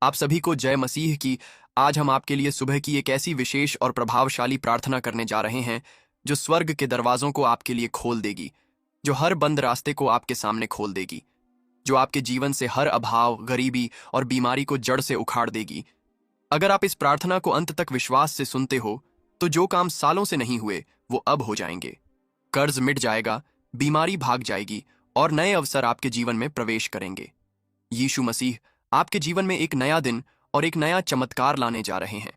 आप सभी को जय मसीह की। आज हम आपके लिए सुबह की एक ऐसी विशेष और प्रभावशाली प्रार्थना करने जा रहे हैं जो स्वर्ग के दरवाजों को आपके लिए खोल देगी, जो हर बंद रास्ते को आपके सामने खोल देगी, जो आपके जीवन से हर अभाव, गरीबी और बीमारी को जड़ से उखाड़ देगी। अगर आप इस प्रार्थना को अंत तक विश्वास से सुनते हो तो जो काम सालों से नहीं हुए वो अब हो जाएंगे। कर्ज मिट जाएगा, बीमारी भाग जाएगी और नए अवसर आपके जीवन में प्रवेश करेंगे। यीशु मसीह आपके जीवन में एक नया दिन और एक नया चमत्कार लाने जा रहे हैं।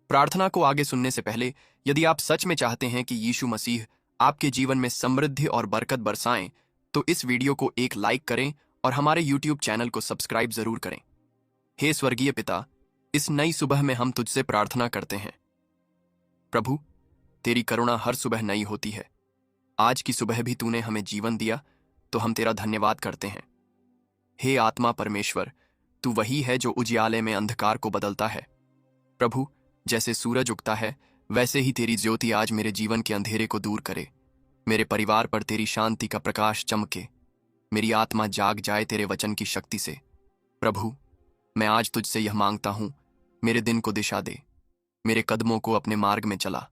प्रार्थना को आगे सुनने से पहले, यदि आप सच में चाहते हैं कि यीशु मसीह आपके जीवन में समृद्धि और बरकत बरसाएं, तो इस वीडियो को एक लाइक करें और हमारे YouTube चैनल को सब्सक्राइब जरूर करें। हे स्वर्गीय पिता, इस नई सुबह में हम तुझसे प्रार्थना करते हैं। प्रभु, तेरी करुणा हर सुबह नई होती है। आज की सुबह भी तूने हमें जीवन दिया, तो हम तेरा धन्यवाद करते हैं। हे आत्मा परमेश्वर, तू वही है जो उजियाले में अंधकार को बदलता है। प्रभु, जैसे सूरज उगता है वैसे ही तेरी ज्योति आज मेरे जीवन के अंधेरे को दूर करे। मेरे परिवार पर तेरी शांति का प्रकाश चमके। मेरी आत्मा जाग जाए तेरे वचन की शक्ति से। प्रभु, मैं आज तुझसे यह मांगता हूं, मेरे दिन को दिशा दे, मेरे कदमों को अपने मार्ग में चला।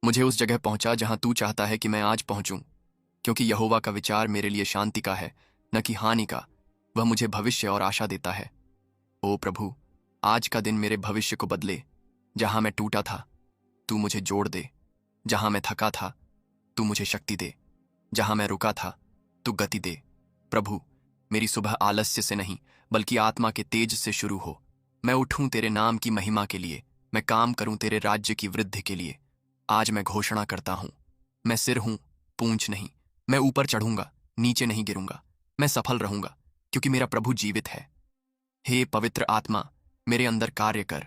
मुझे उस जगह पहुंचा जहां तू चाहता है कि मैं आज पहुंचूं, क्योंकि यहोवा का विचार मेरे लिए शांति का है, न कि हानि का। वह मुझे भविष्य और आशा देता है। ओ प्रभु, आज का दिन मेरे भविष्य को बदले। जहां मैं टूटा था तू मुझे जोड़ दे, जहां मैं थका था तू मुझे शक्ति दे, जहां मैं रुका था तू गति दे। प्रभु, मेरी सुबह आलस्य से नहीं बल्कि आत्मा के तेज से शुरू हो। मैं उठूं तेरे नाम की महिमा के लिए, मैं काम करूं तेरे राज्य की वृद्धि के लिए। आज मैं घोषणा करता हूं, मैं सिर हूं, पूंछ नहीं। मैं ऊपर चढ़ूंगा, नीचे नहीं गिरूंगा। मैं सफल रहूंगा, क्योंकि मेरा प्रभु जीवित है। हे पवित्र आत्मा, मेरे अंदर कार्य कर।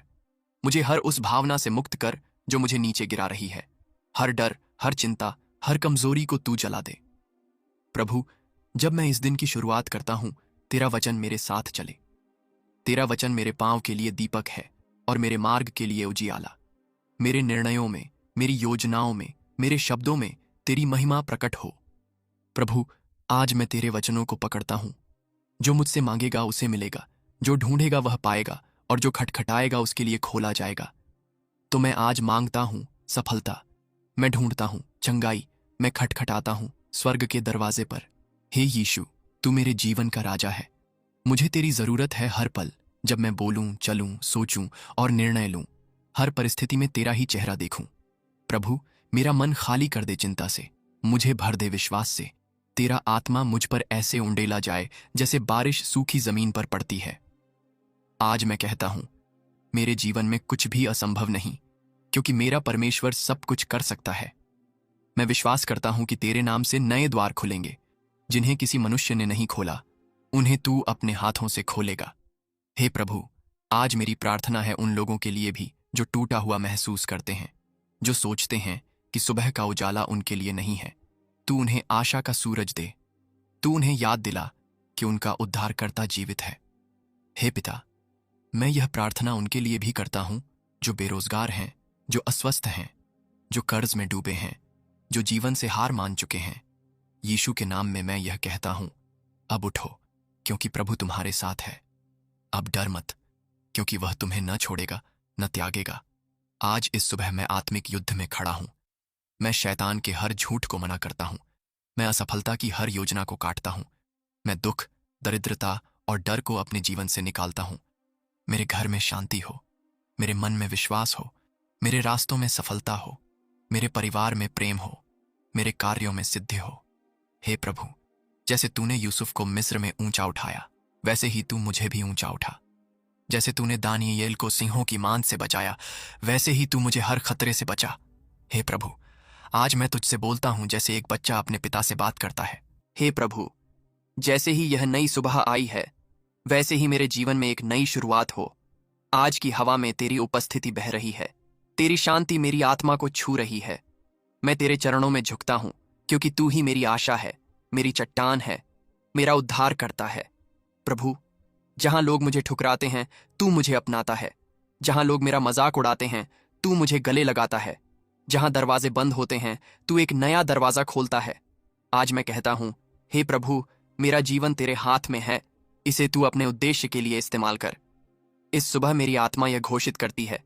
मुझे हर उस भावना से मुक्त कर जो मुझे नीचे गिरा रही है। हर डर, हर चिंता, हर कमजोरी को तू जला दे। प्रभु, जब मैं इस दिन की शुरुआत करता हूं, तेरा वचन मेरे साथ चले। तेरा वचन मेरे पांव के लिए दीपक है और मेरे मार्ग के लिए उजियाला। मेरे निर्णयों में, मेरी योजनाओं में, मेरे शब्दों में तेरी महिमा प्रकट हो। प्रभु, आज मैं तेरे वचनों को पकड़ता हूं। जो मुझसे मांगेगा उसे मिलेगा, जो ढूंढेगा वह पाएगा, और जो खटखटाएगा उसके लिए खोला जाएगा। तो मैं आज मांगता हूं सफलता, मैं ढूंढता हूं चंगाई, मैं खटखटाता हूं स्वर्ग के दरवाजे पर। हे यीशु, तू मेरे जीवन का राजा है। मुझे तेरी जरूरत है हर पल, जब मैं बोलूं, चलूं, सोचूं और निर्णय लूं। हर परिस्थिति में तेरा ही चेहरा देखूं। प्रभु, मेरा मन खाली कर दे चिंता से, मुझे भर दे विश्वास से। तेरा आत्मा मुझ पर ऐसे उंडेला जाए जैसे बारिश सूखी जमीन पर पड़ती है। आज मैं कहता हूं, मेरे जीवन में कुछ भी असंभव नहीं, क्योंकि मेरा परमेश्वर सब कुछ कर सकता है। मैं विश्वास करता हूं कि तेरे नाम से नए द्वार खुलेंगे, जिन्हें किसी मनुष्य ने नहीं खोला, उन्हें तू अपने हाथों से खोलेगा। हे प्रभु, आज मेरी प्रार्थना है उन लोगों के लिए भी जो टूटा हुआ महसूस करते हैं, जो सोचते हैं कि सुबह का उजाला उनके लिए नहीं है। तू उन्हें आशा का सूरज दे। तू उन्हें याद दिला कि उनका उद्धारकर्ता जीवित है। हे पिता, मैं यह प्रार्थना उनके लिए भी करता हूं जो बेरोजगार हैं, जो अस्वस्थ हैं, जो कर्ज में डूबे हैं, जो जीवन से हार मान चुके हैं। यीशु के नाम में मैं यह कहता हूं, अब उठो, क्योंकि प्रभु तुम्हारे साथ है। अब डर मत, क्योंकि वह तुम्हें न छोड़ेगा न त्यागेगा। आज इस सुबह मैं आत्मिक युद्ध में खड़ा हूं। मैं शैतान के हर झूठ को मना करता हूं। मैं असफलता की हर योजना को काटता हूं। मैं दुख, दरिद्रता और डर को अपने जीवन से निकालता हूं। मेरे घर में शांति हो, मेरे मन में विश्वास हो, मेरे रास्तों में सफलता हो, मेरे परिवार में प्रेम हो, मेरे कार्यों में सिद्धि हो। हे प्रभु, जैसे तूने यूसुफ को मिस्र में ऊंचा उठाया, वैसे ही तू मुझे भी ऊंचा उठा। जैसे तूने दानियेल को सिंहों की मान से बचाया, वैसे ही तू मुझे हर खतरे से बचा। हे प्रभु, आज मैं तुझसे बोलता हूं जैसे एक बच्चा अपने पिता से बात करता है। हे प्रभु, जैसे ही यह नई सुबह आई है, वैसे ही मेरे जीवन में एक नई शुरुआत हो। आज की हवा में तेरी उपस्थिति बह रही है। तेरी शांति मेरी आत्मा को छू रही है। मैं तेरे चरणों में झुकता हूं, क्योंकि तू ही मेरी आशा है, मेरी चट्टान है, मेरा उद्धार करता है। प्रभु, जहां लोग मुझे ठुकराते हैं तू मुझे अपनाता है। जहां लोग मेरा मजाक उड़ाते हैं तू मुझे गले लगाता है। जहां दरवाजे बंद होते हैं तू एक नया दरवाजा खोलता है। आज मैं कहता हूं, हे प्रभु, मेरा जीवन तेरे हाथ में है। इसे तू अपने उद्देश्य के लिए इस्तेमाल कर। इस सुबह मेरी आत्मा यह घोषित करती है,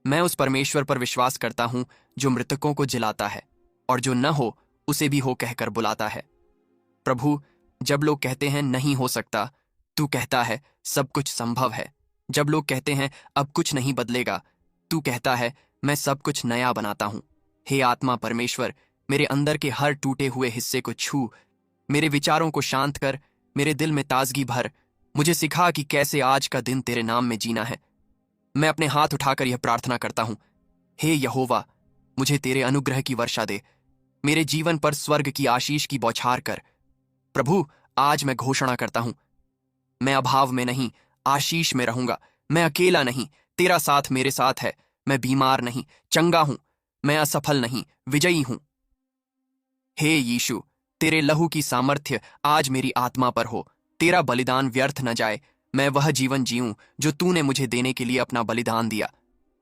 मैं उस परमेश्वर पर विश्वास करता हूं जो मृतकों को जिलाता है और जो न हो उसे भी हो कहकर बुलाता है। प्रभु, जब लोग कहते हैं नहीं हो सकता, तू कहता है सब कुछ संभव है। जब लोग कहते हैं अब कुछ नहीं बदलेगा, तू कहता है मैं सब कुछ नया बनाता हूं। हे आत्मा परमेश्वर, मेरे अंदर के हर टूटे हुए हिस्से को छू, मेरे विचारों को शांत कर, मेरे दिल में ताजगी भर। मुझे सिखा कि कैसे आज का दिन तेरे नाम में जीना है। मैं अपने हाथ उठाकर यह प्रार्थना करता हूं, हे यहोवा, मुझे तेरे अनुग्रह की वर्षा दे, मेरे जीवन पर स्वर्ग की आशीष की बौछार कर। प्रभु, आज मैं घोषणा करता हूं, मैं अभाव में नहीं, आशीष में रहूंगा। मैं अकेला नहीं, तेरा साथ मेरे साथ है। मैं बीमार नहीं, चंगा हूं। मैं असफल नहीं, विजयी हूं। हे यीशु, तेरे लहू की सामर्थ्य आज मेरी आत्मा पर हो। तेरा बलिदान व्यर्थ न जाए। मैं वह जीवन जीऊं जो तूने मुझे देने के लिए अपना बलिदान दिया।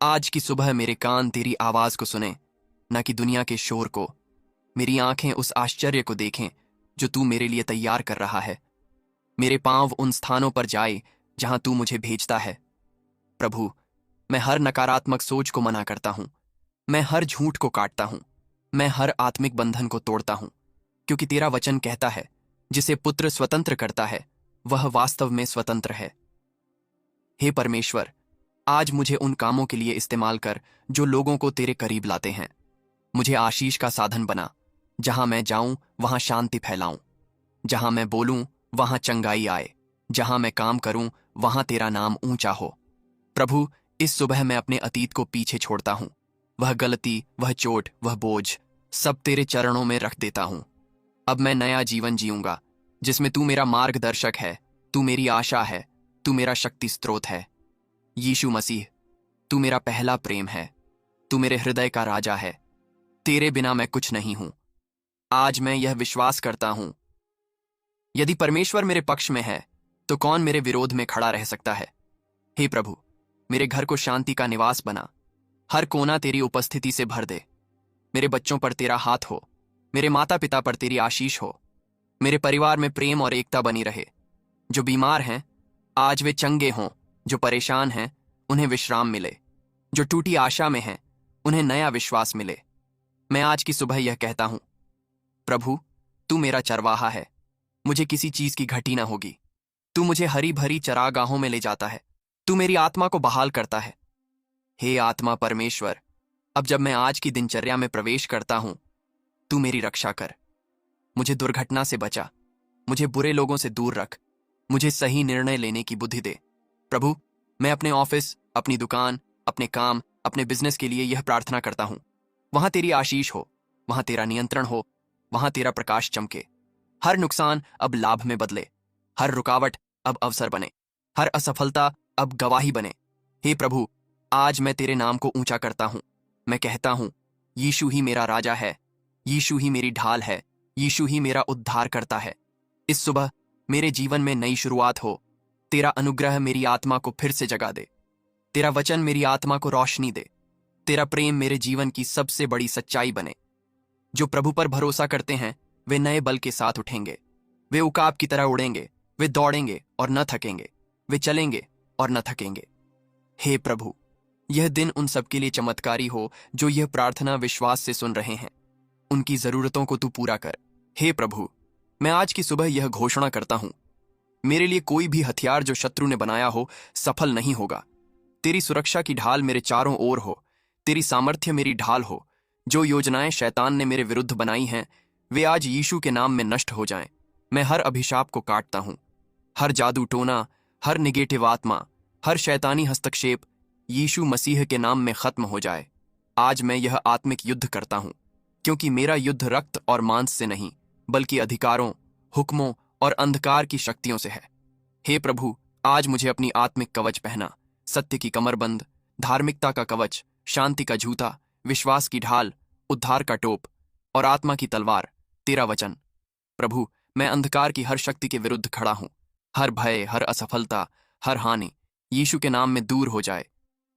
आज की सुबह मेरे कान तेरी आवाज को सुने, न कि दुनिया के शोर को। मेरी आंखें उस आश्चर्य को देखें जो तू मेरे लिए तैयार कर रहा है। मेरे पांव उन स्थानों पर जाए जहां तू मुझे भेजता है। प्रभु, मैं हर नकारात्मक सोच को मना करता हूं। मैं हर झूठ को काटता हूं। मैं हर आत्मिक बंधन को तोड़ता हूं, क्योंकि तेरा वचन कहता है जिसे पुत्र स्वतंत्र करता है वह वास्तव में स्वतंत्र है। हे परमेश्वर, आज मुझे उन कामों के लिए इस्तेमाल कर जो लोगों को तेरे करीब लाते हैं। मुझे आशीष का साधन बना। जहां मैं जाऊं वहां शांति फैलाऊं। जहां मैं बोलूं वहां चंगाई आए। जहां मैं काम करूं वहां तेरा नाम ऊंचा हो। प्रभु, इस सुबह मैं अपने अतीत को पीछे छोड़ता हूं। वह गलती, वह चोट, वह बोझ सब तेरे चरणों में रख देता हूं। अब मैं नया जीवन जीऊंगा जिसमें तू मेरा मार्गदर्शक है, तू मेरी आशा है, तू मेरा शक्ति स्रोत है। यीशु मसीह, तू मेरा पहला प्रेम है। तू मेरे हृदय का राजा है। तेरे बिना मैं कुछ नहीं हूं। आज मैं यह विश्वास करता हूं, यदि परमेश्वर मेरे पक्ष में है तो कौन मेरे विरोध में खड़ा रह सकता है। हे प्रभु, मेरे घर को शांति का निवास बना। हर कोना तेरी उपस्थिति से भर दे। मेरे बच्चों पर तेरा हाथ हो। मेरे माता पिता पर तेरी आशीष हो। मेरे परिवार में प्रेम और एकता बनी रहे। जो बीमार हैं आज वे चंगे हों। जो परेशान हैं उन्हें विश्राम मिले। जो टूटी आशा में हैं उन्हें नया विश्वास मिले। मैं आज की सुबह यह कहता हूं, प्रभु, तू मेरा चरवाहा है। मुझे किसी चीज की घटी ना होगी। तू मुझे हरी भरी चरागाहों में ले जाता है। तू मेरी आत्मा को बहाल करता है। हे आत्मा परमेश्वर, अब जब मैं आज की दिनचर्या में प्रवेश करता हूं, तू मेरी रक्षा कर। मुझे दुर्घटना से बचा। मुझे बुरे लोगों से दूर रख। मुझे सही निर्णय लेने की बुद्धि दे। प्रभु, मैं अपने ऑफिस, अपनी दुकान, अपने काम, अपने बिजनेस के लिए यह प्रार्थना करता हूं, वहां तेरी आशीष हो, वहां तेरा नियंत्रण हो, वहां तेरा प्रकाश चमके। हर नुकसान अब लाभ में बदले। हर रुकावट अब अवसर बने। हर असफलता अब गवाही बने। हे प्रभु, आज मैं तेरे नाम को ऊंचा करता हूं। मैं कहता हूं, यीशु ही मेरा राजा है। यीशु ही मेरी ढाल है। यीशु ही मेरा उद्धार करता है। इस सुबह मेरे जीवन में नई शुरुआत हो। तेरा अनुग्रह मेरी आत्मा को फिर से जगा दे। तेरा वचन मेरी आत्मा को रोशनी दे। तेरा प्रेम मेरे जीवन की सबसे बड़ी सच्चाई बने। जो प्रभु पर भरोसा करते हैं वे नए बल के साथ उठेंगे। वे उकाब की तरह उड़ेंगे। वे दौड़ेंगे और न थकेंगे। वे चलेंगे और न थकेंगे। हे प्रभु, यह दिन उन सबके लिए चमत्कारी हो जो यह प्रार्थना विश्वास से सुन रहे हैं। उनकी जरूरतों को तू पूरा कर। हे प्रभु, मैं आज की सुबह यह घोषणा करता हूं, मेरे लिए कोई भी हथियार जो शत्रु ने बनाया हो सफल नहीं होगा। तेरी सुरक्षा की ढाल मेरे चारों ओर हो। तेरी सामर्थ्य मेरी ढाल हो। जो योजनाएं शैतान ने मेरे विरुद्ध बनाई हैं वे आज यीशु के नाम में नष्ट हो जाएं। मैं हर अभिशाप को काटता हूं। हर जादू टोना, हर निगेटिव आत्मा, हर शैतानी हस्तक्षेप यीशु मसीह के नाम में खत्म हो जाए। आज मैं यह आत्मिक युद्ध करता हूं, क्योंकि मेरा युद्ध रक्त और मांस से नहीं बल्कि अधिकारों, हुक्मों और अंधकार की शक्तियों से है। हे प्रभु, आज मुझे अपनी आत्मिक कवच पहना। सत्य की कमरबंद, धार्मिकता का कवच, शांति का जूता, विश्वास की ढाल, उद्धार का टोप और आत्मा की तलवार, तेरा वचन। प्रभु, मैं अंधकार की हर शक्ति के विरुद्ध खड़ा हूं। हर भय, हर असफलता, हर हानि यीशु के नाम में दूर हो जाए।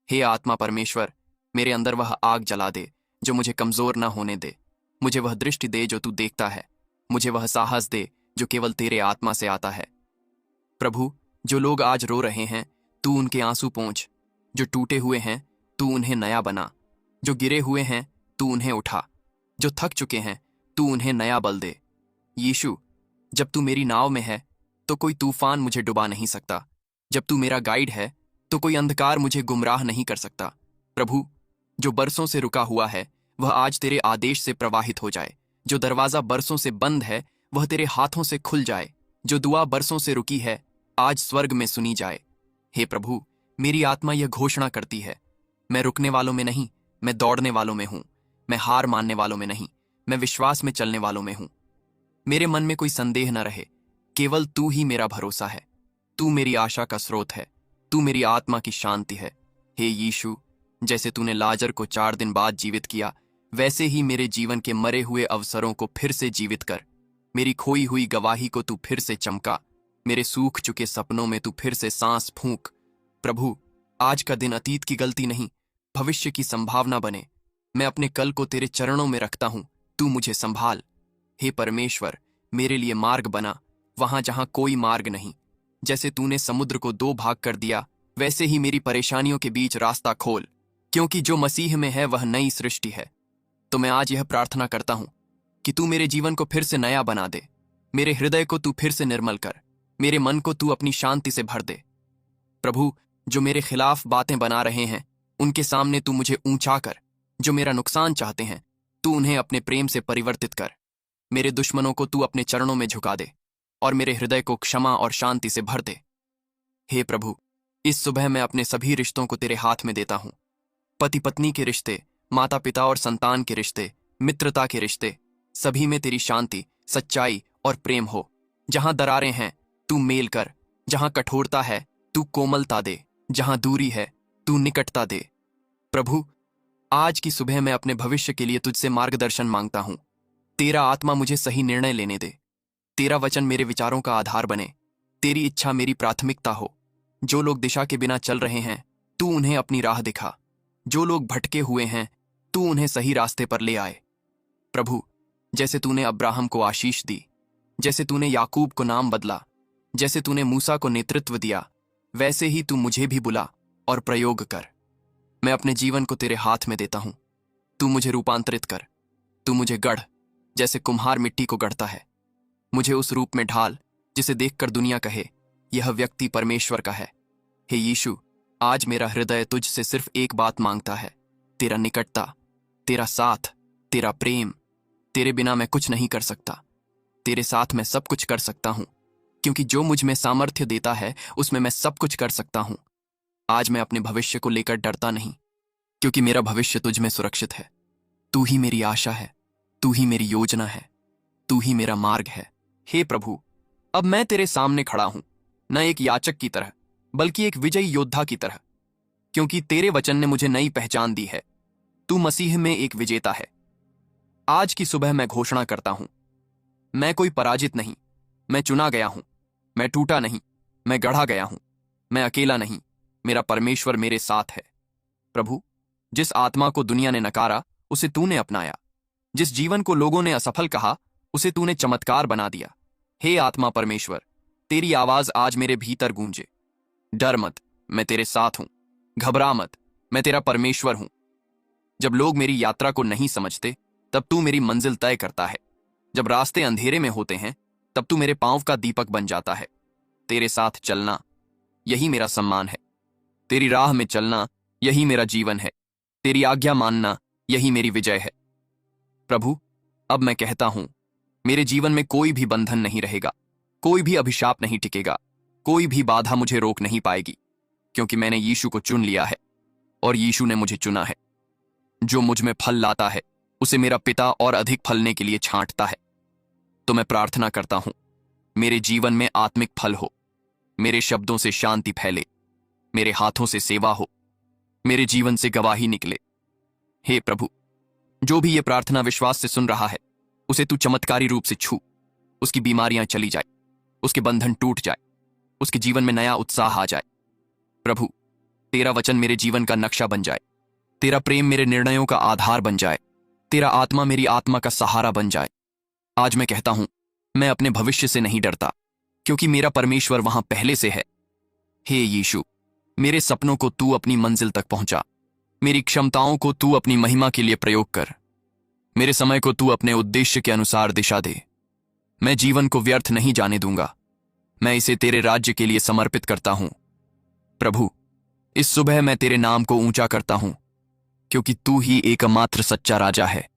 हे आत्मा परमेश्वर, मेरे अंदर वह आग जला दे जो मुझे कमजोर न होने दे। मुझे वह दृष्टि दे जो तू देखता है। मुझे वह साहस दे जो केवल तेरे आत्मा से आता है। प्रभु, जो लोग आज रो रहे हैं तू उनके आंसू पोंछ। जो टूटे हुए हैं तू उन्हें नया बना। जो गिरे हुए हैं तू उन्हें उठा। जो थक चुके हैं तू उन्हें नया बल दे। यीशु, जब तू मेरी नाव में है तो कोई तूफान मुझे डुबा नहीं सकता। जब तू मेरा गाइड है तो कोई अंधकार मुझे गुमराह नहीं कर सकता। प्रभु, जो बरसों से रुका हुआ है वह आज तेरे आदेश से प्रवाहित हो जाए। जो दरवाजा बरसों से बंद है वह तेरे हाथों से खुल जाए। जो दुआ बरसों से रुकी है आज स्वर्ग में सुनी जाए। हे प्रभु, मेरी आत्मा यह घोषणा करती है, मैं रुकने वालों में नहीं, मैं दौड़ने वालों में हूं। मैं हार मानने वालों में नहीं, मैं विश्वास में चलने वालों में हूं। मेरे मन में कोई संदेह न रहे, केवल तू ही मेरा भरोसा है। तू मेरी आशा का स्रोत है, तू मेरी आत्मा की शांति है। हे यीशु, जैसे तूने लाजर को 4 दिन बाद जीवित किया, वैसे ही मेरे जीवन के मरे हुए अवसरों को फिर से जीवित कर। मेरी खोई हुई गवाही को तू फिर से चमका। मेरे सूख चुके सपनों में तू फिर से सांस फूंक। प्रभु, आज का दिन अतीत की गलती नहीं, भविष्य की संभावना बने। मैं अपने कल को तेरे चरणों में रखता हूं, तू मुझे संभाल। हे परमेश्वर, मेरे लिए मार्ग बना वहां जहां कोई मार्ग नहीं। जैसे तूने समुद्र को 2 भाग कर दिया, वैसे ही मेरी परेशानियों के बीच रास्ता खोल। क्योंकि जो मसीह में है वह नई सृष्टि है। तो मैं आज यह प्रार्थना करता हूं कि तू मेरे जीवन को फिर से नया बना दे। मेरे हृदय को तू फिर से निर्मल कर। मेरे मन को तू अपनी शांति से भर दे। प्रभु, जो मेरे खिलाफ बातें बना रहे हैं उनके सामने तू मुझे ऊंचा कर। जो मेरा नुकसान चाहते हैं तू उन्हें अपने प्रेम से परिवर्तित कर। मेरे दुश्मनों को तू अपने चरणों में झुका दे और मेरे हृदय को क्षमा और शांति से भर दे। हे प्रभु, इस सुबह मैं अपने सभी रिश्तों को तेरे हाथ में देता हूं। पति पत्नी के रिश्ते, माता पिता और संतान के रिश्ते, मित्रता के रिश्ते, सभी में तेरी शांति, सच्चाई और प्रेम हो। जहां दरारें हैं तू मेल कर। जहां कठोरता है तू कोमलता दे। जहां दूरी है तू निकटता दे। प्रभु, आज की सुबह मैं अपने भविष्य के लिए तुझसे मार्गदर्शन मांगता हूं। तेरा आत्मा मुझे सही निर्णय लेने दे। तेरा वचन मेरे विचारों का आधार बने। तेरी इच्छा मेरी प्राथमिकता हो। जो लोग दिशा के बिना चल रहे हैं तू उन्हें अपनी राह दिखा। जो लोग भटके हुए हैं तू उन्हें सही रास्ते पर ले आए। प्रभु, जैसे तूने अब्राहम को आशीष दी, जैसे तूने याकूब को नाम बदला, जैसे तूने मूसा को नेतृत्व दिया, वैसे ही तू मुझे भी बुला और प्रयोग कर। मैं अपने जीवन को तेरे हाथ में देता हूं। तू मुझे रूपांतरित कर। तू मुझे गढ़, जैसे कुम्हार मिट्टी को गढ़ता है। मुझे उस रूप में ढाल जिसे देखकर दुनिया कहे यह व्यक्ति परमेश्वर का है। हे यीशु, आज मेरा हृदय तुझसे सिर्फ एक बात मांगता है, तेरा निकटता, तेरा साथ, तेरा प्रेम। तेरे बिना मैं कुछ नहीं कर सकता। तेरे साथ मैं सब कुछ कर सकता हूं, क्योंकि जो मुझ में सामर्थ्य देता है उसमें मैं सब कुछ कर सकता हूं। आज मैं अपने भविष्य को लेकर डरता नहीं, क्योंकि मेरा भविष्य तुझ में सुरक्षित है। तू ही मेरी आशा है, तू ही मेरी योजना है, तू ही मेरा मार्ग है। हे प्रभु, अब मैं तेरे सामने खड़ा हूं, न एक याचक की तरह बल्कि एक विजयी योद्धा की तरह, क्योंकि तेरे वचन ने मुझे नई पहचान दी है। तू मसीह में एक विजेता है। आज की सुबह मैं घोषणा करता हूं, मैं कोई पराजित नहीं, मैं चुना गया हूं। मैं टूटा नहीं, मैं गढ़ा गया हूं। मैं अकेला नहीं, मेरा परमेश्वर मेरे साथ है। प्रभु, जिस आत्मा को दुनिया ने नकारा उसे तूने अपनाया। जिस जीवन को लोगों ने असफल कहा उसे तूने चमत्कार बना दिया। हे आत्मा परमेश्वर, तेरी आवाज आज मेरे भीतर गूंजे। डर मत, मैं तेरे साथ हूं। घबरा मत, मैं तेरा परमेश्वर हूं। जब लोग मेरी यात्रा को नहीं समझते तब तू मेरी मंजिल तय करता है। जब रास्ते अंधेरे में होते हैं तब तू मेरे पांव का दीपक बन जाता है। तेरे साथ चलना यही मेरा सम्मान है। तेरी राह में चलना यही मेरा जीवन है। तेरी आज्ञा मानना यही मेरी विजय है। प्रभु, अब मैं कहता हूं, मेरे जीवन में कोई भी बंधन नहीं रहेगा, कोई भी अभिशाप नहीं टिकेगा, कोई भी बाधा मुझे रोक नहीं पाएगी, क्योंकि मैंने यीशु को चुन लिया है और यीशु ने मुझे चुना है। जो मुझ में फल लाता है उसे मेरा पिता और अधिक फलने के लिए छांटता है। तो मैं प्रार्थना करता हूं, मेरे जीवन में आत्मिक फल हो, मेरे शब्दों से शांति फैले, मेरे हाथों से सेवा हो, मेरे जीवन से गवाही निकले। हे प्रभु, जो भी ये प्रार्थना विश्वास से सुन रहा है उसे तू चमत्कारी रूप से छू। उसकी बीमारियां चली जाए, उसके बंधन टूट जाए, उसके जीवन में नया उत्साह आ जाए। प्रभु, तेरा वचन मेरे जीवन का नक्शा बन जाए, तेरा प्रेम मेरे निर्णयों का आधार बन जाए, तेरा आत्मा मेरी आत्मा का सहारा बन जाए। आज मैं कहता हूं, मैं अपने भविष्य से नहीं डरता, क्योंकि मेरा परमेश्वर वहां पहले से है। हे यीशु, मेरे सपनों को तू अपनी मंजिल तक पहुंचा। मेरी क्षमताओं को तू अपनी महिमा के लिए प्रयोग कर। मेरे समय को तू अपने उद्देश्य के अनुसार दिशा दे। मैं जीवन को व्यर्थ नहीं जाने दूंगा। मैं इसे तेरे राज्य के लिए समर्पित करता हूं। प्रभु, इस सुबह मैं तेरे नाम को ऊंचा करता हूं, क्योंकि तू ही एकमात्र सच्चा राजा है।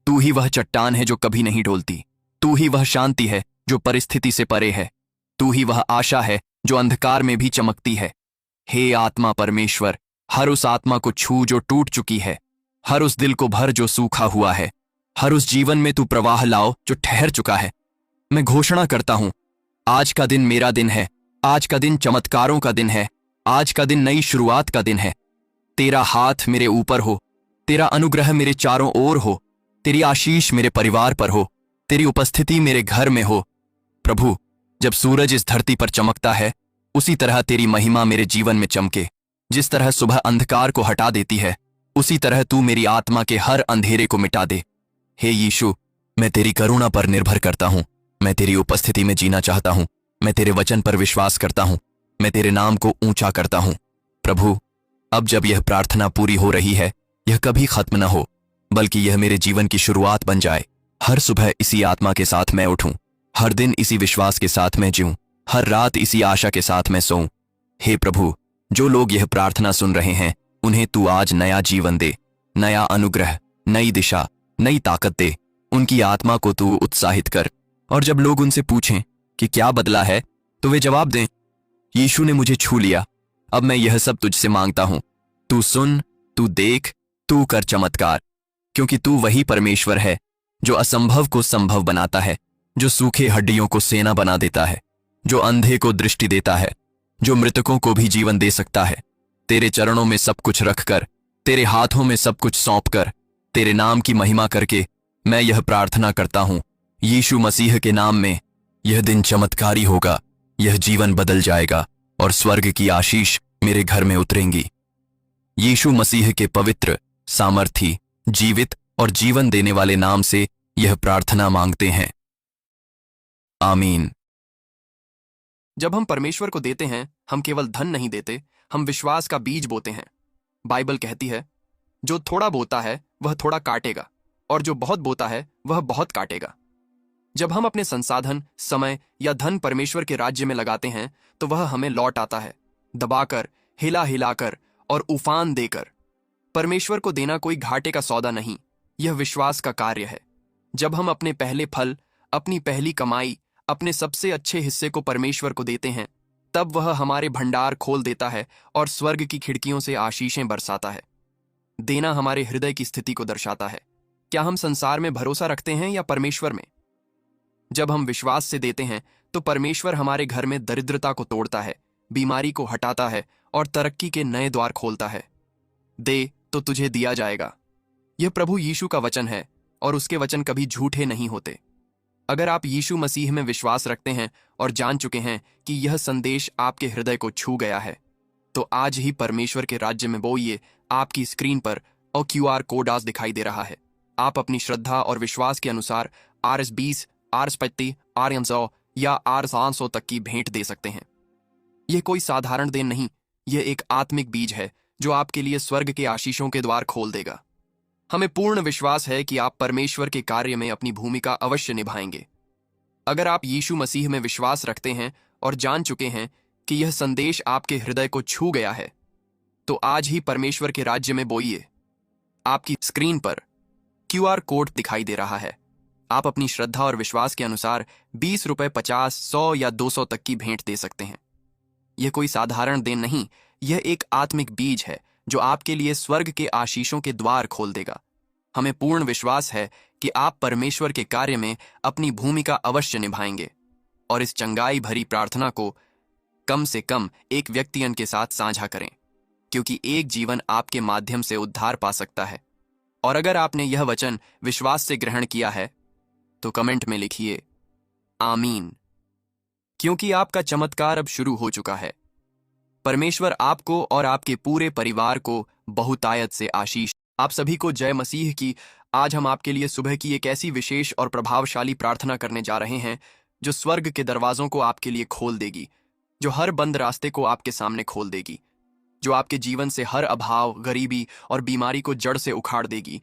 तू ही वह चट्टान है जो कभी नहीं डोलती। तू ही वह शांति है जो परिस्थिति से परे है। तू ही वह आशा है जो अंधकार में भी चमकती है। हे आत्मा परमेश्वर, हर उस आत्मा को छू जो टूट चुकी है, हर उस दिल को भर जो सूखा हुआ है, हर उस जीवन में तू प्रवाह लाओ जो ठहर चुका है। मैं घोषणा करता हूं, आज का दिन मेरा दिन है। आज का दिन चमत्कारों का दिन है। आज का दिन नई शुरुआत का दिन है। तेरा हाथ मेरे ऊपर हो, तेरा अनुग्रह मेरे चारों ओर हो, तेरी आशीष मेरे परिवार पर हो, तेरी उपस्थिति मेरे घर में हो। प्रभु, जब सूरज इस धरती पर चमकता है, उसी तरह तेरी महिमा मेरे जीवन में चमके। जिस तरह सुबह अंधकार को हटा देती है, उसी तरह तू मेरी आत्मा के हर अंधेरे को मिटा दे। हे यीशु, मैं तेरी करुणा पर निर्भर करता हूं। मैं तेरी उपस्थिति में जीना चाहता हूं। मैं तेरे वचन पर विश्वास करता हूं। मैं तेरे नाम को ऊंचा करता हूं। प्रभु, अब जब यह प्रार्थना पूरी हो रही है, यह कभी खत्म न हो, बल्कि यह मेरे जीवन की शुरुआत बन जाए। हर सुबह इसी आत्मा के साथ मैं उठूं। हर दिन इसी विश्वास के साथ मैं जीऊं। हर रात इसी आशा के साथ मैं सोऊं। हे प्रभु, जो लोग यह प्रार्थना सुन रहे हैं, उन्हें तू आज नया जीवन दे, नया अनुग्रह, नई दिशा, नई ताकत दे। उनकी आत्मा को तू उत्साहित कर। और जब लोग उनसे पूछें कि क्या बदला है, तो वे जवाब दें, यीशु ने मुझे छू लिया। अब मैं यह सब तुझसे मांगता हूं। तू सुन, तू देख, तू कर चमत्कार, क्योंकि तू वही परमेश्वर है जो असंभव को संभव बनाता है, जो सूखे हड्डियों को सेना बना देता है, जो अंधे को दृष्टि देता है, जो मृतकों को भी जीवन दे सकता है। तेरे चरणों में सब कुछ रखकर, तेरे हाथों में सब कुछ सौंपकर, तेरे नाम की महिमा करके मैं यह प्रार्थना करता हूं। यीशु मसीह के नाम में यह दिन चमत्कारी होगा। यह जीवन बदल जाएगा और स्वर्ग की आशीष मेरे घर में उतरेंगी। यीशु मसीह के पवित्र, सामर्थी, जीवित और जीवन देने वाले नाम से यह प्रार्थना मांगते हैं। आमीन। जब हम परमेश्वर को देते हैं, हम केवल धन नहीं देते, हम विश्वास का बीज बोते हैं। बाइबल कहती है, जो थोड़ा बोता है वह थोड़ा काटेगा, और जो बहुत बोता है वह बहुत काटेगा। जब हम अपने संसाधन, समय या धन परमेश्वर के राज्य में लगाते हैं, तो वह हमें लौट आता है, दबाकर, हिला हिलाकर और उफान देकर। परमेश्वर को देना कोई घाटे का सौदा नहीं, यह विश्वास का कार्य है। जब हम अपने पहले फल, अपनी पहली कमाई, अपने सबसे अच्छे हिस्से को परमेश्वर को देते हैं, तब वह हमारे भंडार खोल देता है और स्वर्ग की खिड़कियों से आशीषें बरसाता है। देना हमारे हृदय की स्थिति को दर्शाता है। क्या हम संसार में भरोसा रखते हैं या परमेश्वर में? जब हम विश्वास से देते हैं, तो परमेश्वर हमारे घर में दरिद्रता को तोड़ता है, बीमारी को हटाता है और तरक्की के नए द्वार खोलता है। दे तो तुझे दिया जाएगा। यह प्रभु यीशु का वचन है और उसके वचन कभी झूठे नहीं होते। अगर आप यीशु मसीह में विश्वास रखते हैं और जान चुके हैं कि यह संदेश आपके हृदय को छू गया है, तो आज ही परमेश्वर के राज्य में बोइए। आपकी स्क्रीन पर और QR कोड आज दिखाई दे रहा है। आप अपनी श्रद्धा और विश्वास के अनुसार RS20, RS50, RS100 या RS500 तक की भेंट दे सकते हैं। यह कोई साधारण देन नहीं, यह एक आत्मिक बीज है जो आपके लिए स्वर्ग के आशीषों के द्वार खोल देगा। हमें पूर्ण विश्वास है कि आप परमेश्वर के कार्य में अपनी भूमिका अवश्य निभाएंगे। अगर आप यीशु मसीह में विश्वास रखते हैं और जान चुके हैं कि यह संदेश आपके हृदय को छू गया है, तो आज ही परमेश्वर के राज्य में बोइए। आपकी स्क्रीन पर QR कोड दिखाई दे रहा है। आप अपनी श्रद्धा और विश्वास के अनुसार 20 रुपए, 50, 100 या 200 तक की भेंट दे सकते हैं। यह कोई साधारण देन नहीं, यह एक आत्मिक बीज है जो आपके लिए स्वर्ग के आशीषों के द्वार खोल देगा। हमें पूर्ण विश्वास है कि आप परमेश्वर के कार्य में अपनी भूमिका अवश्य निभाएंगे और इस चंगाई भरी प्रार्थना को कम से कम एक व्यक्तियन के साथ साझा करें, क्योंकि एक जीवन आपके माध्यम से उद्धार पा सकता है। और अगर आपने यह वचन विश्वास से ग्रहण किया है, तो कमेंट में लिखिए आमीन, क्योंकि आपका चमत्कार अब शुरू हो चुका है। परमेश्वर आपको और आपके पूरे परिवार को बहुतायत से आशीष। आप सभी को जय मसीह की। आज हम आपके लिए सुबह की एक ऐसी विशेष और प्रभावशाली प्रार्थना करने जा रहे हैं जो स्वर्ग के दरवाजों को आपके लिए खोल देगी, जो हर बंद रास्ते को आपके सामने खोल देगी। जो आपके जीवन से हर अभाव, गरीबी और बीमारी को जड़ से उखाड़ देगी।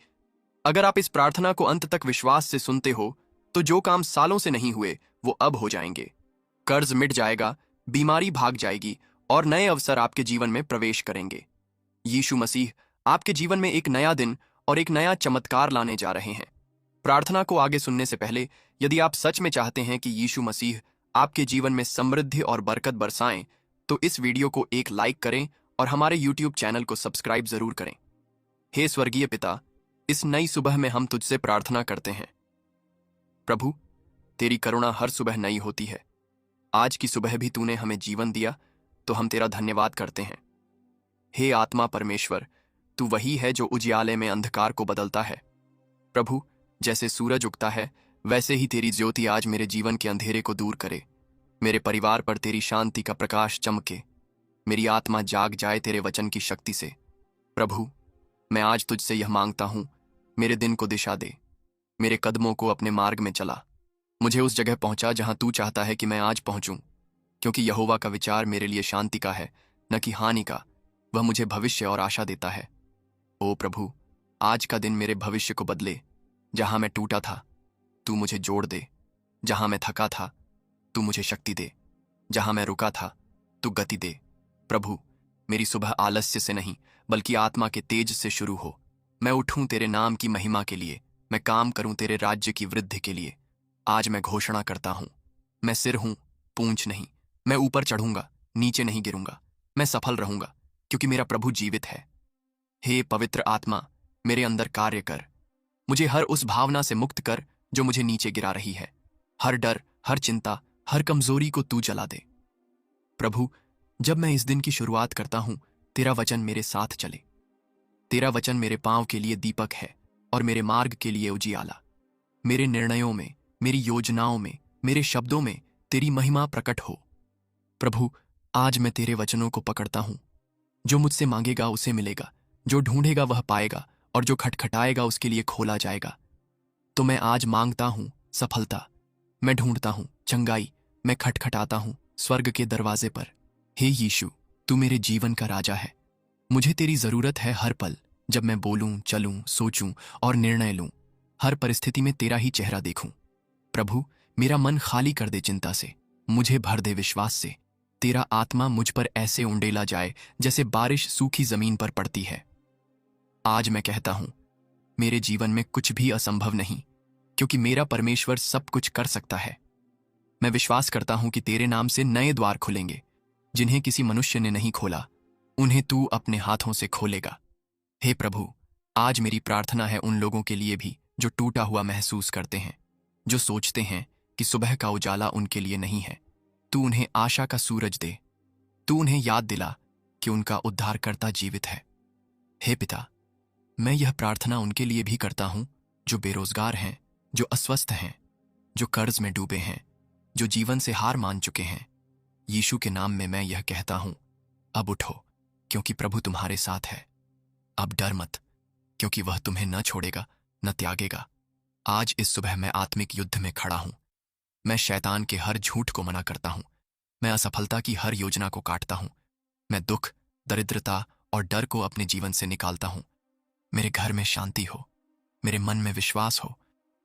अगर आप इस प्रार्थना को अंत तक विश्वास से सुनते हो, तो जो काम सालों से नहीं हुए वो अब हो जाएंगे। कर्ज मिट जाएगा, बीमारी भाग जाएगी और नए अवसर आपके जीवन में प्रवेश करेंगे। यीशु मसीह आपके जीवन में एक नया दिन और एक नया चमत्कार लाने जा रहे हैं। प्रार्थना को आगे सुनने से पहले, यदि आप सच में चाहते हैं कि यीशु मसीह आपके जीवन में समृद्धि और बरकत बरसाएं, तो इस वीडियो को एक लाइक करें और हमारे YouTube चैनल को सब्सक्राइब जरूर करें। हे स्वर्गीय पिता, इस नई सुबह में हम तुझसे प्रार्थना करते हैं। प्रभु, तेरी करुणा हर सुबह नई होती है। आज की सुबह भी तूने हमें जीवन दिया, तो हम तेरा धन्यवाद करते हैं। हे आत्मा परमेश्वर, तू वही है जो उजियाले में अंधकार को बदलता है। प्रभु, जैसे सूरज उगता है, वैसे ही तेरी ज्योति आज मेरे जीवन के अंधेरे को दूर करे। मेरे परिवार पर तेरी शांति का प्रकाश चमके। मेरी आत्मा जाग जाए तेरे वचन की शक्ति से। प्रभु, मैं आज तुझसे यह मांगता हूं, मेरे दिन को दिशा दे, मेरे कदमों को अपने मार्ग में चला। मुझे उस जगह पहुंचा जहां तू चाहता है कि मैं आज पहुंचूं, क्योंकि यहोवा का विचार मेरे लिए शांति का है, न कि हानि का। वह मुझे भविष्य और आशा देता है। ओ प्रभु, आज का दिन मेरे भविष्य को बदले। जहां मैं टूटा था, तू मुझे जोड़ दे। जहां मैं थका था, तू मुझे शक्ति दे। जहां मैं रुका था, तू गति दे। प्रभु, मेरी सुबह आलस्य से नहीं, बल्कि आत्मा के तेज से शुरू हो। मैं उठूं तेरे नाम की महिमा के लिए, मैं काम करूं तेरे राज्य की वृद्धि के लिए। आज मैं घोषणा करता हूं, मैं सिर हूं, पूंछ नहीं। मैं ऊपर चढ़ूंगा, नीचे नहीं गिरूंगा। मैं सफल रहूंगा, क्योंकि मेरा प्रभु जीवित है। हे पवित्र आत्मा, मेरे अंदर कार्य कर। मुझे हर उस भावना से मुक्त कर जो मुझे नीचे गिरा रही है। हर डर, हर चिंता, हर कमजोरी को तू जला दे। प्रभु, जब मैं इस दिन की शुरुआत करता हूं, तेरा वचन मेरे साथ चले। तेरा वचन मेरे पांव के लिए दीपक है और मेरे मार्ग के लिए उजियाला। मेरे निर्णयों में, मेरी योजनाओं में, मेरे शब्दों में तेरी महिमा प्रकट हो। प्रभु, आज मैं तेरे वचनों को पकड़ता हूं। जो मुझसे मांगेगा उसे मिलेगा, जो ढूंढेगा वह पाएगा, और जो खटखटाएगा उसके लिए खोला जाएगा। तो मैं आज मांगता हूं सफलता, मैं ढूंढता हूं चंगाई, मैं खटखटाता हूं स्वर्ग के दरवाजे पर। हे यीशु, तू मेरे जीवन का राजा है। मुझे तेरी जरूरत है हर पल, जब मैं बोलूं, चलूं, सोचूं और निर्णय लूं। हर परिस्थिति में तेरा ही चेहरा देखूं। प्रभु, मेरा मन खाली कर दे चिंता से, मुझे भर दे विश्वास से। तेरा आत्मा मुझ पर ऐसे उंडेला जाए जैसे बारिश सूखी जमीन पर पड़ती है। आज मैं कहता हूं, मेरे जीवन में कुछ भी असंभव नहीं, क्योंकि मेरा परमेश्वर सब कुछ कर सकता है। मैं विश्वास करता हूं कि तेरे नाम से नए द्वार खुलेंगे, जिन्हें किसी मनुष्य ने नहीं खोला, उन्हें तू अपने हाथों से खोलेगा। हे प्रभु, आज मेरी प्रार्थना है उन लोगों के लिए भी जो टूटा हुआ महसूस करते हैं, जो सोचते हैं कि सुबह का उजाला उनके लिए नहीं है। तू उन्हें आशा का सूरज दे। तू उन्हें याद दिला कि उनका उद्धारकर्ता जीवित है। हे पिता, मैं यह प्रार्थना उनके लिए भी करता हूं जो बेरोजगार हैं, जो अस्वस्थ हैं, जो कर्ज में डूबे हैं, जो जीवन से हार मान चुके हैं। यीशु के नाम में मैं यह कहता हूं, अब उठो, क्योंकि प्रभु तुम्हारे साथ है। अब डर मत, क्योंकि वह तुम्हें न छोड़ेगा, न त्यागेगा। आज इस सुबह मैं आत्मिक युद्ध में खड़ा हूं। मैं शैतान के हर झूठ को मना करता हूं। मैं असफलता की हर योजना को काटता हूं। मैं दुख, दरिद्रता और डर को अपने जीवन से निकालता हूं। मेरे घर में शांति हो, मेरे मन में विश्वास हो,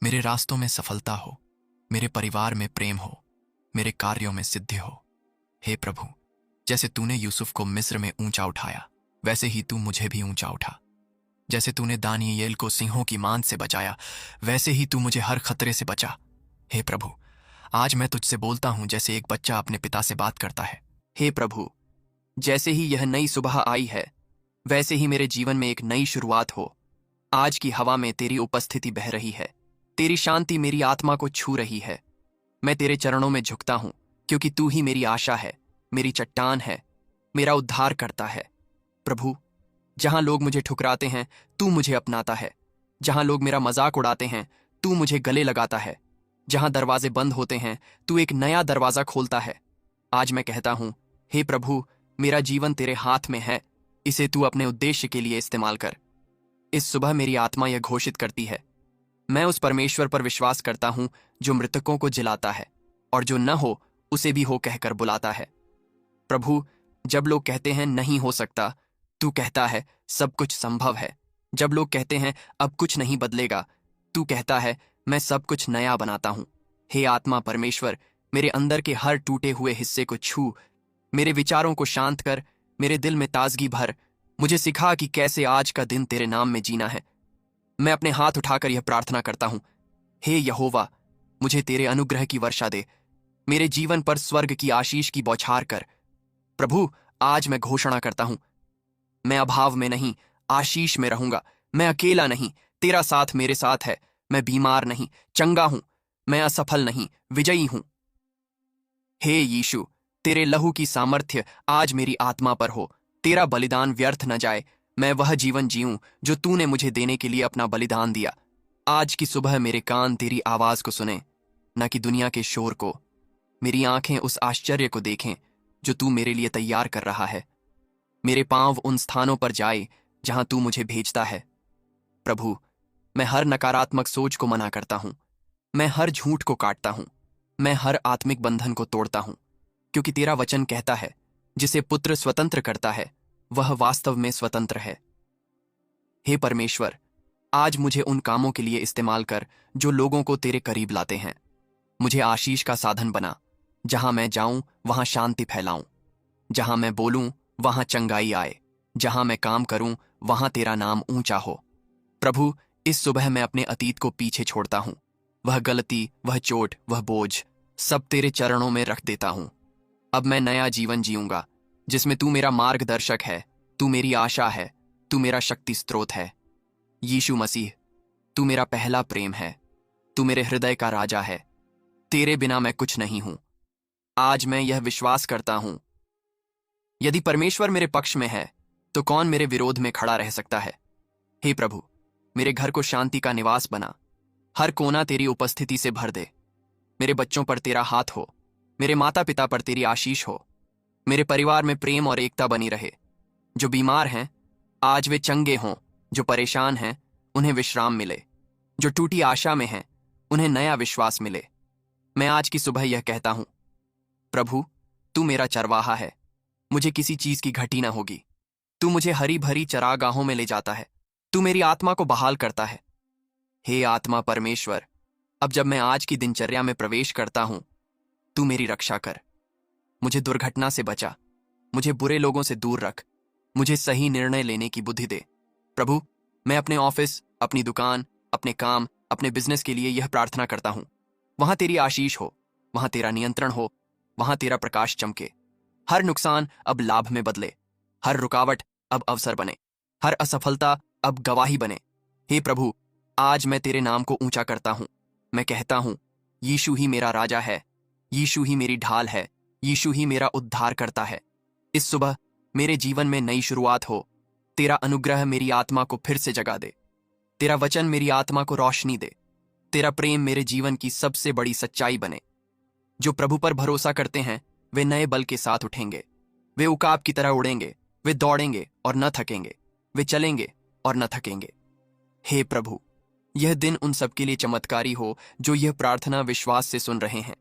मेरे रास्तों में सफलता हो, मेरे परिवार में प्रेम हो, मेरे कार्यों में सिद्धि हो। हे प्रभु, जैसे तूने यूसुफ को मिस्र में ऊंचा उठाया, वैसे ही तू मुझे भी ऊंचा उठा। जैसे तूने दानियेल को सिंहों की मान से बचाया, वैसे ही तू मुझे हर खतरे से बचा। हे प्रभु, आज मैं तुझसे बोलता हूं जैसे एक बच्चा अपने पिता से बात करता है। हे प्रभु, जैसे ही यह नई सुबह आई है, वैसे ही मेरे जीवन में एक नई शुरुआत हो। आज की हवा में तेरी उपस्थिति बह रही है। तेरी शांति मेरी आत्मा को छू रही है। मैं तेरे चरणों में झुकता हूं, क्योंकि तू ही मेरी आशा है, मेरी चट्टान है, मेरा उद्धार करता है। प्रभु, जहां लोग मुझे ठुकराते हैं, तू मुझे अपनाता है। जहां लोग मेरा मजाक उड़ाते हैं, तू मुझे गले लगाता है। जहां दरवाजे बंद होते हैं, तू एक नया दरवाजा खोलता है। आज मैं कहता हूं, हे प्रभु, मेरा जीवन तेरे हाथ में है। इसे तू अपने उद्देश्य के लिए इस्तेमाल कर। इस सुबह मेरी आत्मा यह घोषित करती है, मैं उस परमेश्वर पर विश्वास करता हूं जो मृतकों को जिलाता है और जो न हो उसे भी हो कहकर बुलाता है। प्रभु, जब लोग कहते हैं नहीं हो सकता, तू कहता है सब कुछ संभव है। जब लोग कहते हैं अब कुछ नहीं बदलेगा, तू कहता है मैं सब कुछ नया बनाता हूं। हे आत्मा परमेश्वर, मेरे अंदर के हर टूटे हुए हिस्से को छू, मेरे विचारों को शांत कर, मेरे दिल में ताजगी भर। मुझे सिखा कि कैसे आज का दिन तेरे नाम में जीना है। मैं अपने हाथ उठाकर यह प्रार्थना करता हूं, हे यहोवा, मुझे तेरे अनुग्रह की वर्षा दे। मेरे जीवन पर स्वर्ग की आशीष की बौछार कर। प्रभु, आज मैं घोषणा करता हूं, मैं अभाव में नहीं, आशीष में रहूंगा। मैं अकेला नहीं, तेरा साथ मेरे साथ है। मैं बीमार नहीं, चंगा हूं। मैं असफल नहीं, विजयी हूं। हे यीशु, तेरे लहू की सामर्थ्य आज मेरी आत्मा पर हो। तेरा बलिदान व्यर्थ न जाए। मैं वह जीवन जीऊं जो तूने मुझे देने के लिए अपना बलिदान दिया। आज की सुबह मेरे कान तेरी आवाज को सुने, न कि दुनिया के शोर को। मेरी आंखें उस आश्चर्य को देखें जो तू मेरे लिए तैयार कर रहा है। मेरे पांव उन स्थानों पर जाए जहां तू मुझे भेजता है। प्रभु, मैं हर नकारात्मक सोच को मना करता हूं। मैं हर झूठ को काटता हूं। मैं हर आत्मिक बंधन को तोड़ता हूं, क्योंकि तेरा वचन कहता है जिसे पुत्र स्वतंत्र करता है वह वास्तव में स्वतंत्र है। हे परमेश्वर, आज मुझे उन कामों के लिए इस्तेमाल कर जो लोगों को तेरे करीब लाते हैं। मुझे आशीष का साधन बना। जहां मैं जाऊं वहां शांति फैलाऊं। जहां मैं बोलूं वहां चंगाई आए। जहां मैं काम करूं वहां तेरा नाम ऊंचा हो। प्रभु, इस सुबह मैं अपने अतीत को पीछे छोड़ता हूं। वह गलती, वह चोट, वह बोझ सब तेरे चरणों में रख देता हूं। अब मैं नया जीवन जीऊंगा जिसमें तू मेरा मार्गदर्शक है, तू मेरी आशा है, तू मेरा शक्ति स्रोत है। यीशु मसीह, तू मेरा पहला प्रेम है। तू मेरे हृदय का राजा है। तेरे बिना मैं कुछ नहीं हूं। आज मैं यह विश्वास करता हूं, यदि परमेश्वर मेरे पक्ष में है तो कौन मेरे विरोध में खड़ा रह सकता है। हे प्रभु, मेरे घर को शांति का निवास बना। हर कोना तेरी उपस्थिति से भर दे। मेरे बच्चों पर तेरा हाथ हो। मेरे माता पिता पर तेरी आशीष हो। मेरे परिवार में प्रेम और एकता बनी रहे। जो बीमार हैं आज वे चंगे हों। जो परेशान हैं उन्हें विश्राम मिले। जो टूटी आशा में हैं उन्हें नया विश्वास मिले। मैं आज की सुबह यह कहता हूं, प्रभु, तू मेरा चरवाहा है। मुझे किसी चीज की घटी ना होगी। तू मुझे हरी भरी चरागाहों में ले जाता है। तू मेरी आत्मा को बहाल करता है। हे आत्मा परमेश्वर, अब जब मैं आज की दिनचर्या में प्रवेश करता हूं, तू मेरी रक्षा कर। मुझे दुर्घटना से बचा। मुझे बुरे लोगों से दूर रख। मुझे सही निर्णय लेने की बुद्धि दे। प्रभु, मैं अपने ऑफिस, अपनी दुकान, अपने काम, अपने बिजनेस के लिए यह प्रार्थना करता हूं, वहां तेरी आशीष हो, वहां तेरा नियंत्रण हो, वहां तेरा प्रकाश चमके। हर नुकसान अब लाभ में बदले। हर रुकावट अब अवसर बने। हर असफलता अब गवाही बने। हे प्रभु, आज मैं तेरे नाम को ऊंचा करता हूं। मैं कहता हूं, यीशु ही मेरा राजा है। यीशु ही मेरी ढाल है। यीशु ही मेरा उद्धार करता है। इस सुबह मेरे जीवन में नई शुरुआत हो। तेरा अनुग्रह मेरी आत्मा को फिर से जगा दे। तेरा वचन मेरी आत्मा को रोशनी दे। तेरा प्रेम मेरे जीवन की सबसे बड़ी सच्चाई बने। जो प्रभु पर भरोसा करते हैं वे नए बल के साथ उठेंगे। वे उकाब की तरह उड़ेंगे। वे दौड़ेंगे और न थकेंगे। वे चलेंगे और न थकेंगे। हे प्रभु, यह दिन उन सबके लिए चमत्कारी हो जो यह प्रार्थना विश्वास से सुन रहे हैं।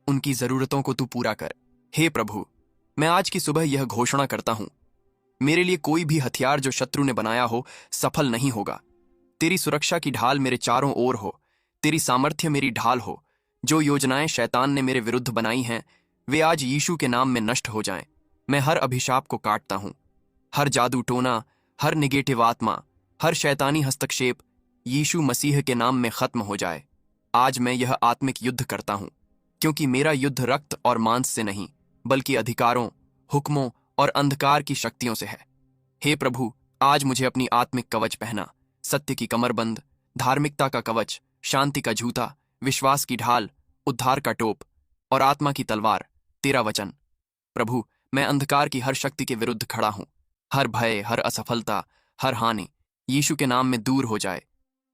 उनकी जरूरतों को तू पूरा कर। हे प्रभु, मैं आज की सुबह यह घोषणा करता हूं, मेरे लिए कोई भी हथियार जो शत्रु ने बनाया हो सफल नहीं होगा। तेरी सुरक्षा की ढाल मेरे चारों ओर हो। तेरी सामर्थ्य मेरी ढाल हो। जो योजनाएं शैतान ने मेरे विरुद्ध बनाई हैं वे आज यीशु के नाम में नष्ट हो जाएं। मैं हर अभिशाप को काटता हूं। हर जादू टोना, हर निगेटिव आत्मा, हर शैतानी हस्तक्षेप यीशु मसीह के नाम में खत्म हो जाए। आज मैं यह आत्मिक युद्ध करता हूं, क्योंकि मेरा युद्ध रक्त और मांस से नहीं बल्कि अधिकारों, हुक्मों और अंधकार की शक्तियों से है। हे प्रभु, आज मुझे अपनी आत्मिक कवच पहना। सत्य की कमरबंद, धार्मिकता का कवच, शांति का जूता, विश्वास की ढाल, उद्धार का टोप और आत्मा की तलवार, तेरा वचन। प्रभु, मैं अंधकार की हर शक्ति के विरुद्ध खड़ा हूं। हर भय, हर असफलता, हर हानि यीशु के नाम में दूर हो जाए।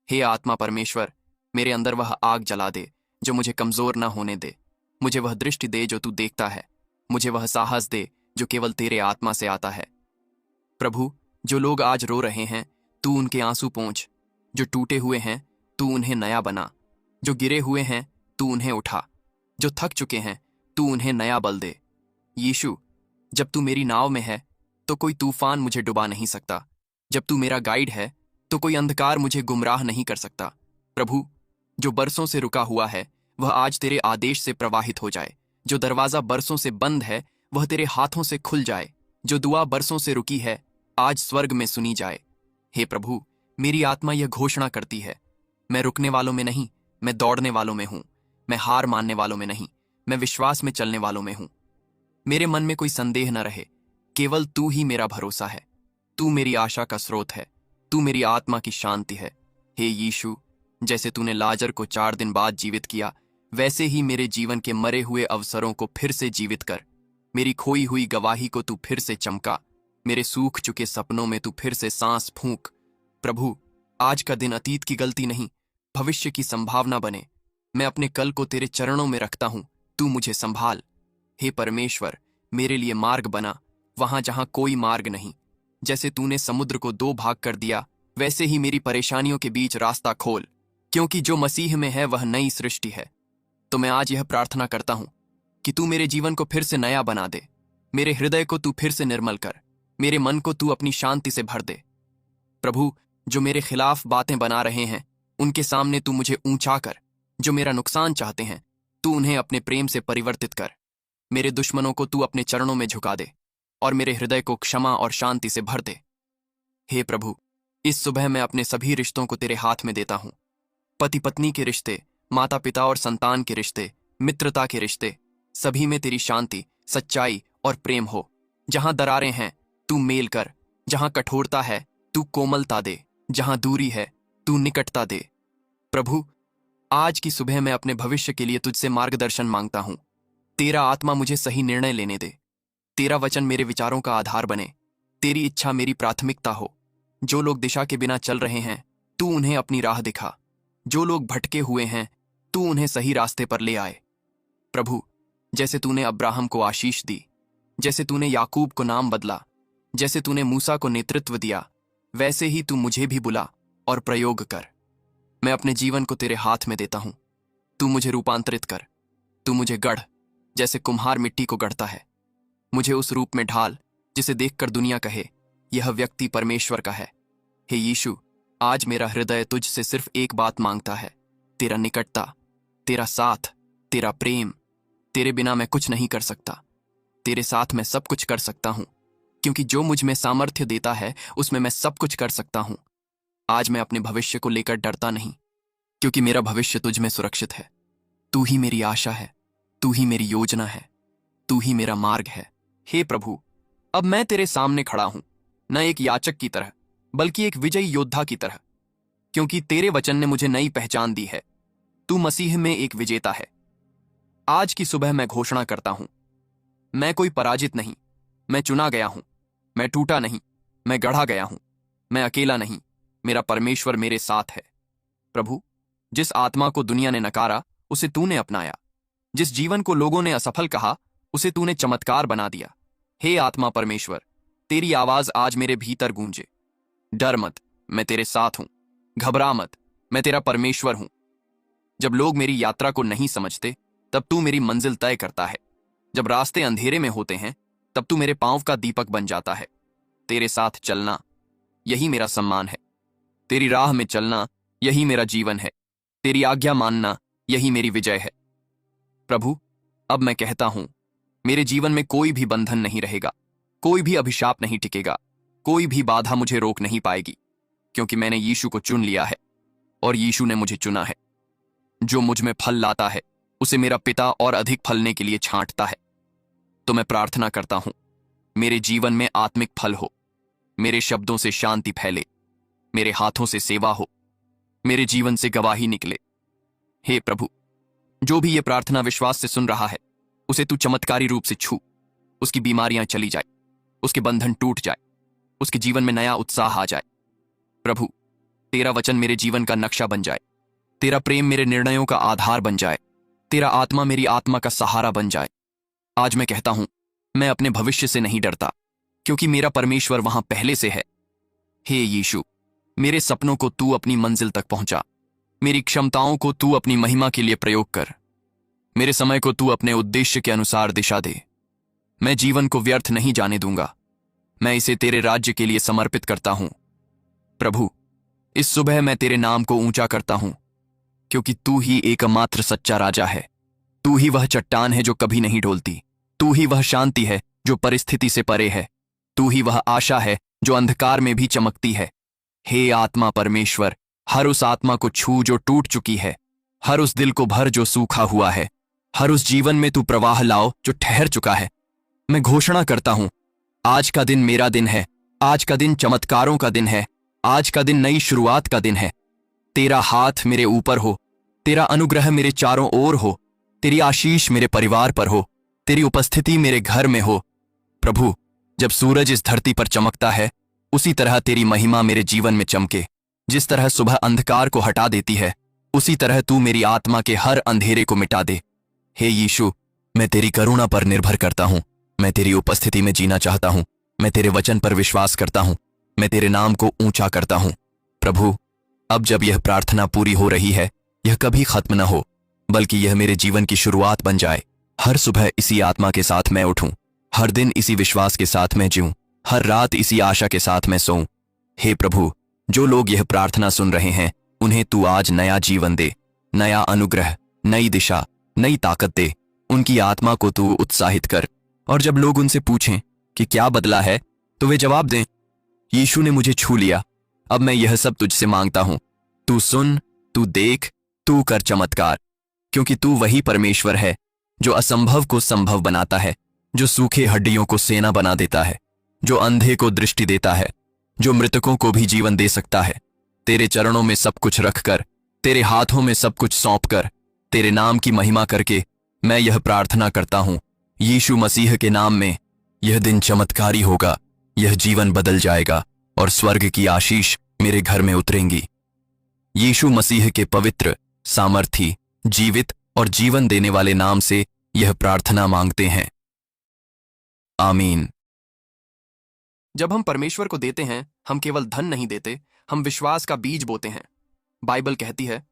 हे आत्मा परमेश्वर, मेरे अंदर वह आग जला दे जो मुझे कमजोर न होने दे। मुझे वह दृष्टि दे जो तू देखता है। मुझे वह साहस दे जो केवल तेरे आत्मा से आता है। प्रभु, जो लोग आज रो रहे हैं तू उनके आंसू पोंछ। जो टूटे हुए हैं तू उन्हें नया बना। जो गिरे हुए हैं तू उन्हें उठा। जो थक चुके हैं तू उन्हें नया बल दे। यीशु, जब तू मेरी नाव में है तो कोई तूफान मुझे डुबा नहीं सकता। जब तू मेरा गाइड है तो कोई अंधकार मुझे गुमराह नहीं कर सकता। प्रभु, जो बरसों से रुका हुआ है वह आज तेरे आदेश से प्रवाहित हो जाए। जो दरवाजा बरसों से बंद है वह तेरे हाथों से खुल जाए। जो दुआ बरसों से रुकी है आज स्वर्ग में सुनी जाए। हे प्रभु, मेरी आत्मा यह घोषणा करती है, मैं रुकने वालों में नहीं, मैं दौड़ने वालों में हूं। मैं हार मानने वालों में नहीं, मैं विश्वास में चलने वालों में हूं। मेरे मन में कोई संदेह न रहे, केवल तू ही मेरा भरोसा है। तू मेरी आशा का स्रोत है, तू मेरी आत्मा की शांति है। हे यीशु, जैसे तूने लाजर को 4 दिन बाद जीवित किया, वैसे ही मेरे जीवन के मरे हुए अवसरों को फिर से जीवित कर। मेरी खोई हुई गवाही को तू फिर से चमका। मेरे सूख चुके सपनों में तू फिर से सांस फूंक। प्रभु, आज का दिन अतीत की गलती नहीं, भविष्य की संभावना बने। मैं अपने कल को तेरे चरणों में रखता हूं, तू मुझे संभाल। हे परमेश्वर, मेरे लिए मार्ग बना वहां जहां कोई मार्ग नहीं। जैसे तूने समुद्र को 2 भाग कर दिया, वैसे ही मेरी परेशानियों के बीच रास्ता खोल, क्योंकि जो मसीह में है वह नई सृष्टि है। तो मैं आज यह प्रार्थना करता हूं कि तू मेरे जीवन को फिर से नया बना दे। मेरे हृदय को तू फिर से निर्मल कर, मेरे मन को तू अपनी शांति से भर दे। प्रभु, जो मेरे खिलाफ बातें बना रहे हैं उनके सामने तू मुझे ऊंचा कर। जो मेरा नुकसान चाहते हैं तू उन्हें अपने प्रेम से परिवर्तित कर। मेरे दुश्मनों को तू अपने चरणों में झुका दे और मेरे हृदय को क्षमा और शांति से भर दे। हे प्रभु, इस सुबह मैं अपने सभी रिश्तों को तेरे हाथ में देता हूं। पति पत्नी के रिश्ते, माता पिता और संतान के रिश्ते, मित्रता के रिश्ते, सभी में तेरी शांति, सच्चाई और प्रेम हो। जहां दरारें हैं तू मेल कर, जहां कठोरता है तू कोमलता दे, जहां दूरी है तू निकटता दे। प्रभु, आज की सुबह मैं अपने भविष्य के लिए तुझसे मार्गदर्शन मांगता हूं। तेरा आत्मा मुझे सही निर्णय लेने दे। तेरा वचन मेरे विचारों का आधार बने। तेरी इच्छा मेरी प्राथमिकता हो। जो लोग दिशा के बिना चल रहे हैं तू उन्हें अपनी राह दिखा। जो लोग भटके हुए हैं तू उन्हें सही रास्ते पर ले आए। प्रभु, जैसे तूने अब्राहम को आशीष दी, जैसे तूने याकूब को नाम बदला, जैसे तूने मूसा को नेतृत्व दिया, वैसे ही तू मुझे भी बुला और प्रयोग कर। मैं अपने जीवन को तेरे हाथ में देता हूं। तू मुझे रूपांतरित कर। तू मुझे गढ़, जैसे कुम्हार मिट्टी को गढ़ता है। मुझे उस रूप में ढाल जिसे देखकर दुनिया कहे यह व्यक्ति परमेश्वर का है। हे यीशु, आज मेरा हृदय तुझसे सिर्फ एक बात मांगता है, तेरा निकटता, तेरा साथ, तेरा प्रेम। तेरे बिना मैं कुछ नहीं कर सकता, तेरे साथ मैं सब कुछ कर सकता हूं, क्योंकि जो मुझ में सामर्थ्य देता है उसमें मैं सब कुछ कर सकता हूं। आज मैं अपने भविष्य को लेकर डरता नहीं, क्योंकि मेरा भविष्य तुझ में सुरक्षित है। तू ही मेरी आशा है, तू ही मेरी योजना है, तू ही मेरा मार्ग है। हे प्रभु, अब मैं तेरे सामने खड़ा हूं, न एक याचक की तरह बल्कि एक विजयी योद्धा की तरह, क्योंकि तेरे वचन ने मुझे नई पहचान दी है। तू मसीह में एक विजेता है। आज की सुबह मैं घोषणा करता हूं, मैं कोई पराजित नहीं, मैं चुना गया हूं। मैं टूटा नहीं, मैं गढ़ा गया हूं। मैं अकेला नहीं, मेरा परमेश्वर मेरे साथ है। प्रभु, जिस आत्मा को दुनिया ने नकारा उसे तूने अपनाया। जिस जीवन को लोगों ने असफल कहा उसे तूने चमत्कार बना दिया। हे आत्मा परमेश्वर, तेरी आवाज आज मेरे भीतर गूंजे। डर मत, मैं तेरे साथ हूं। घबरा मत, मैं तेरा परमेश्वर हूं। जब लोग मेरी यात्रा को नहीं समझते तब तू मेरी मंजिल तय करता है। जब रास्ते अंधेरे में होते हैं तब तू मेरे पांव का दीपक बन जाता है। तेरे साथ चलना यही मेरा सम्मान है। तेरी राह में चलना यही मेरा जीवन है। तेरी आज्ञा मानना यही मेरी विजय है। प्रभु, अब मैं कहता हूं, मेरे जीवन में कोई भी बंधन नहीं रहेगा, कोई भी अभिशाप नहीं टिकेगा, कोई भी बाधा मुझे रोक नहीं पाएगी, क्योंकि मैंने यीशु को चुन लिया है और यीशु ने मुझे चुना है। जो मुझ में फल लाता है उसे मेरा पिता और अधिक फलने के लिए छांटता है। तो मैं प्रार्थना करता हूं, मेरे जीवन में आत्मिक फल हो, मेरे शब्दों से शांति फैले, मेरे हाथों से सेवा हो, मेरे जीवन से गवाही निकले। हे प्रभु, जो भी ये प्रार्थना विश्वास से सुन रहा है उसे तू चमत्कारी रूप से छू। उसकी बीमारियां चली जाए, उसके बंधन टूट जाए, उसके जीवन में नया उत्साह आ जाए। प्रभु, तेरा वचन मेरे जीवन का नक्शा बन जाए, तेरा प्रेम मेरे निर्णयों का आधार बन जाए, तेरा आत्मा मेरी आत्मा का सहारा बन जाए। आज मैं कहता हूं, मैं अपने भविष्य से नहीं डरता, क्योंकि मेरा परमेश्वर वहां पहले से है। हे यीशु, मेरे सपनों को तू अपनी मंजिल तक पहुंचा। मेरी क्षमताओं को तू अपनी महिमा के लिए प्रयोग कर। मेरे समय को तू अपने उद्देश्य के अनुसार दिशा दे। मैं जीवन को व्यर्थ नहीं जाने दूंगा। मैं इसे तेरे राज्य के लिए समर्पित करता हूं। प्रभु, इस सुबह मैं तेरे नाम को ऊंचा करता हूं, क्योंकि तू ही एकमात्र सच्चा राजा है। तू ही वह चट्टान है जो कभी नहीं डोलती। तू ही वह शांति है जो परिस्थिति से परे है। तू ही वह आशा है जो अंधकार में भी चमकती है। हे आत्मा परमेश्वर, हर उस आत्मा को छू जो टूट चुकी है, हर उस दिल को भर जो सूखा हुआ है, हर उस जीवन में तू प्रवाह लाओ जो ठहर चुका है। मैं घोषणा करता हूं, आज का दिन मेरा दिन है। आज का दिन चमत्कारों का दिन है। आज का दिन नई शुरुआत का दिन है। तेरा हाथ मेरे ऊपर हो, तेरा अनुग्रह मेरे चारों ओर हो, तेरी आशीष मेरे परिवार पर हो, तेरी उपस्थिति मेरे घर में हो। प्रभु, जब सूरज इस धरती पर चमकता है, उसी तरह तेरी महिमा मेरे जीवन में चमके। जिस तरह सुबह अंधकार को हटा देती है, उसी तरह तू मेरी आत्मा के हर अंधेरे को मिटा दे। हे यीशु, मैं तेरी करुणा पर निर्भर करता हूं। मैं तेरी उपस्थिति में जीना चाहता हूं। मैं तेरे वचन पर विश्वास करता हूं। मैं तेरे नाम को ऊंचा करता हूं। प्रभु, अब जब यह प्रार्थना पूरी हो रही है, यह कभी खत्म न हो, बल्कि यह मेरे जीवन की शुरुआत बन जाए। हर सुबह इसी आत्मा के साथ मैं उठूं, हर दिन इसी विश्वास के साथ मैं जीऊं, हर रात इसी आशा के साथ मैं सोऊं। हे प्रभु, जो लोग यह प्रार्थना सुन रहे हैं, उन्हें तू आज नया जीवन दे, नया अनुग्रह, नई दिशा, नई ताकत दे। उनकी आत्मा को तू उत्साहित कर। और जब लोग उनसे पूछें कि क्या बदला है, तो वे जवाब दें, यीशु ने मुझे छू लिया। अब मैं यह सब तुझसे मांगता हूं। तू सुन, तू देख, तू कर चमत्कार, क्योंकि तू वही परमेश्वर है जो असंभव को संभव बनाता है, जो सूखे हड्डियों को सेना बना देता है, जो अंधे को दृष्टि देता है, जो मृतकों को भी जीवन दे सकता है। तेरे चरणों में सब कुछ रखकर, तेरे हाथों में सब कुछ सौंपकर, तेरे नाम की महिमा करके मैं यह प्रार्थना करता हूं, यीशु मसीह के नाम में। यह दिन चमत्कारी होगा, यह जीवन बदल जाएगा और स्वर्ग की आशीष मेरे घर में उतरेंगी। यीशु मसीह के पवित्र, सामर्थी, जीवित और जीवन देने वाले नाम से यह प्रार्थना मांगते हैं। आमीन। जब हम परमेश्वर को देते हैं, हम केवल धन नहीं देते, हम विश्वास का बीज बोते हैं। बाइबल कहती है,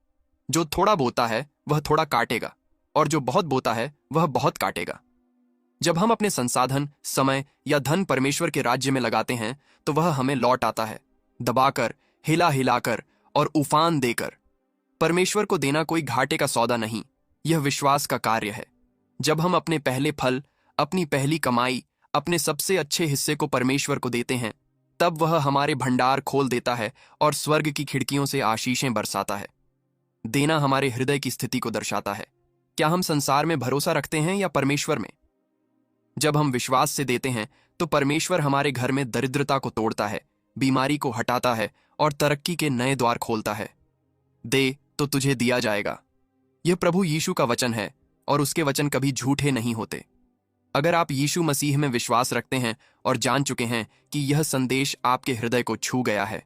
जो थोड़ा बोता है वह थोड़ा काटेगा, और जो बहुत बोता है वह बहुत काटेगा। जब हम अपने संसाधन, समय या धन परमेश्वर के राज्य में लगाते हैं, तो वह हमें लौट आता है, दबाकर, हिला हिलाकर और उफान देकर। परमेश्वर को देना कोई घाटे का सौदा नहीं, यह विश्वास का कार्य है। जब हम अपने पहले फल, अपनी पहली कमाई, अपने सबसे अच्छे हिस्से को परमेश्वर को देते हैं, तब वह हमारे भंडार खोल देता है और स्वर्ग की खिड़कियों से आशीषें बरसाता है। देना हमारे हृदय की स्थिति को दर्शाता है। क्या हम संसार में भरोसा रखते हैं या परमेश्वर में? जब हम विश्वास से देते हैं, तो परमेश्वर हमारे घर में दरिद्रता को तोड़ता है, बीमारी को हटाता है और तरक्की के नए द्वार खोलता है। दे तो तुझे दिया जाएगा। यह प्रभु यीशु का वचन है और उसके वचन कभी झूठे नहीं होते। अगर आप यीशु मसीह में विश्वास रखते हैं और जान चुके हैं कि यह संदेश आपके हृदय को छू गया है,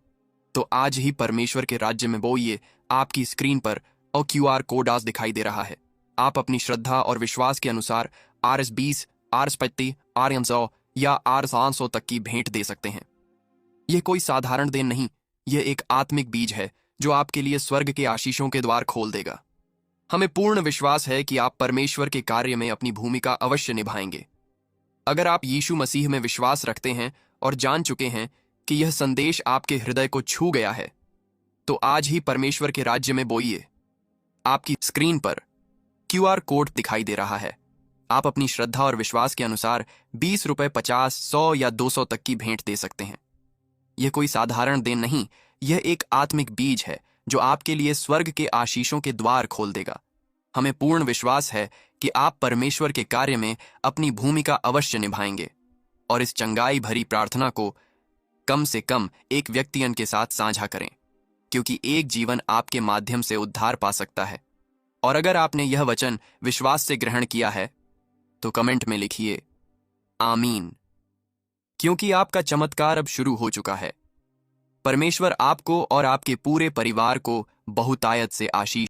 तो आज ही परमेश्वर के राज्य में बोइए। आपकी स्क्रीन पर और QR कोड आज दिखाई दे रहा है। आप अपनी श्रद्धा और विश्वास के अनुसार RS20, RS50, RS100 या RS500 तक की भेंट दे सकते हैं। यह कोई साधारण देन नहीं, यह एक आत्मिक बीज है जो आपके लिए स्वर्ग के आशीषों के द्वार खोल देगा। हमें पूर्ण विश्वास है कि आप परमेश्वर के कार्य में अपनी भूमिका अवश्य निभाएंगे। अगर आप यीशु मसीह में विश्वास रखते हैं और जान चुके हैं कि यह संदेश आपके हृदय को छू गया है, तो आज ही परमेश्वर के राज्य में बोइए। आपकी स्क्रीन पर QR कोड दिखाई दे रहा है। आप अपनी श्रद्धा और विश्वास के अनुसार 20 रुपए, 50, 100 या 200 तक की भेंट दे सकते हैं। यह कोई साधारण देन नहीं, यह एक आत्मिक बीज है जो आपके लिए स्वर्ग के आशीषों के द्वार खोल देगा। हमें पूर्ण विश्वास है कि आप परमेश्वर के कार्य में अपनी भूमिका अवश्य निभाएंगे और इस चंगाई भरी प्रार्थना को कम से कम एक व्यक्तियन के साथ साझा करें, क्योंकि एक जीवन आपके माध्यम से उद्धार पा सकता है। और अगर आपने यह वचन विश्वास से ग्रहण किया है, तो कमेंट में लिखिए आमीन, क्योंकि आपका चमत्कार अब शुरू हो चुका है। परमेश्वर आपको और आपके पूरे परिवार को बहुतायत से आशीष